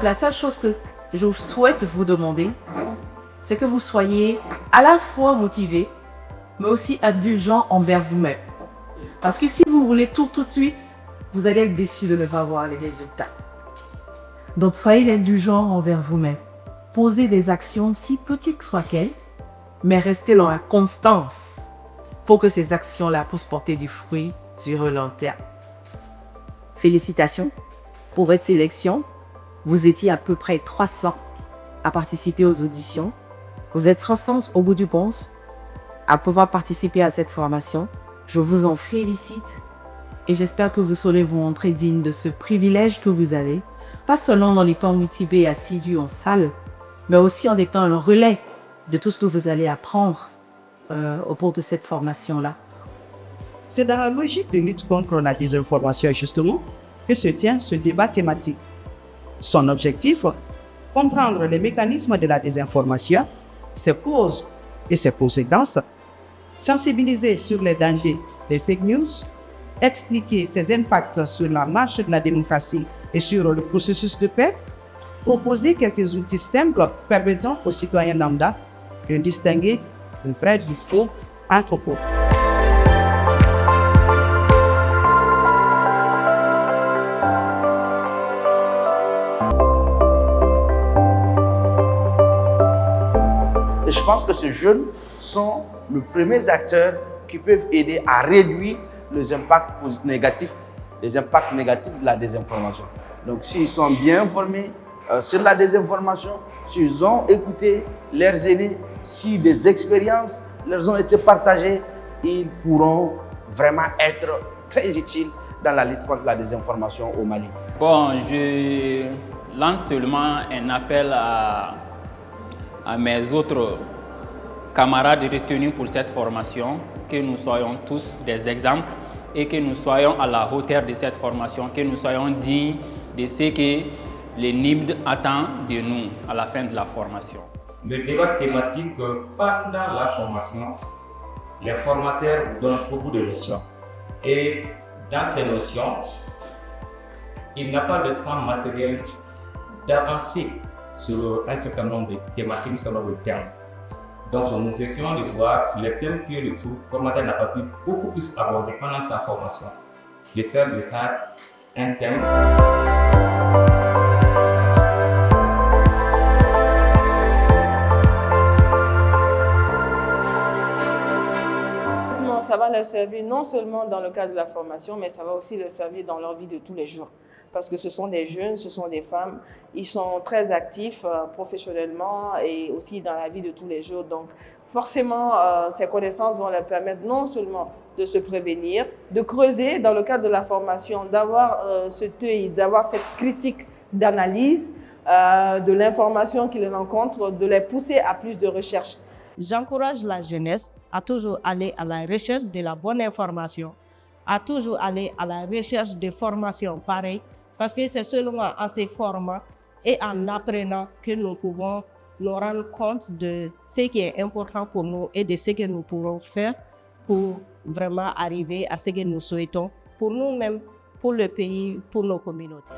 la seule chose que je souhaite vous demander, c'est que vous soyez à la fois motivé, mais aussi indulgent envers vous-même. Parce que si vous voulez tout de suite, vous allez être déçu de ne pas voir les résultats. Donc soyez indulgent envers vous-même. Posez des actions, si petites soient-elles, mais restez dans la constance pour que ces actions-là puissent porter du fruit sur le long terme. Félicitations pour votre sélection. Vous étiez à peu près 300 à participer aux auditions. Vous êtes 60 au bout du compte à pouvoir participer à cette formation. Je vous en félicite et j'espère que vous saurez vous montrer digne de ce privilège que vous avez, pas seulement en étant motivé et assidu en salle, mais aussi en étant un relais de tout ce que vous allez apprendre au cours de cette formation-là. C'est dans la logique de lutte contre la désinformation, justement, que se tient ce débat thématique. Son objectif, comprendre les mécanismes de la désinformation, ses causes et ses conséquences, sensibiliser sur les dangers des fake news, expliquer ses impacts sur la marche de la démocratie et sur le processus de paix, proposer quelques outils simples permettant aux citoyens lambda de distinguer le vrai du faux entre faux. Et je pense que ces jeunes sont les premiers acteurs qui peuvent aider à réduire les impacts négatifs de la désinformation. Donc s'ils sont bien informés sur la désinformation, s'ils ont écouté leurs aînés, si des expériences leur ont été partagées, ils pourront vraiment être très utiles dans la lutte contre la désinformation au Mali. Bon, je lance seulement un appel à mes autres camarades retenus pour cette formation, que nous soyons tous des exemples et que nous soyons à la hauteur de cette formation, que nous soyons dignes de ce que le NIBD attend de nous à la fin de la formation. Le débat thématique, pendant la formation, les formateurs vous donnent beaucoup de notions. Et dans ces notions, il n'y a pas de temps matériel d'avancer sur un certain nombre de thématiques selon le terme. Donc nous essayons de voir les thèmes que le formateur n'a pas pu beaucoup plus aborder pendant sa formation, de faire de ça un thème. Ça va leur servir non seulement dans le cadre de la formation, mais ça va aussi leur servir dans leur vie de tous les jours. Parce que ce sont des jeunes, ce sont des femmes, ils sont très actifs professionnellement et aussi dans la vie de tous les jours. Donc forcément, ces connaissances vont leur permettre non seulement de se prévenir, de creuser dans le cadre de la formation, d'avoir ce œil, d'avoir cette critique d'analyse de l'information qu'ils rencontrent, de les pousser à plus de recherche. J'encourage la jeunesse à toujours aller à la recherche de la bonne information, à toujours aller à la recherche de formations pareilles, parce que c'est seulement en se formant et en apprenant que nous pouvons nous rendre compte de ce qui est important pour nous et de ce que nous pourrons faire pour vraiment arriver à ce que nous souhaitons pour nous-mêmes, pour le pays, pour nos communautés.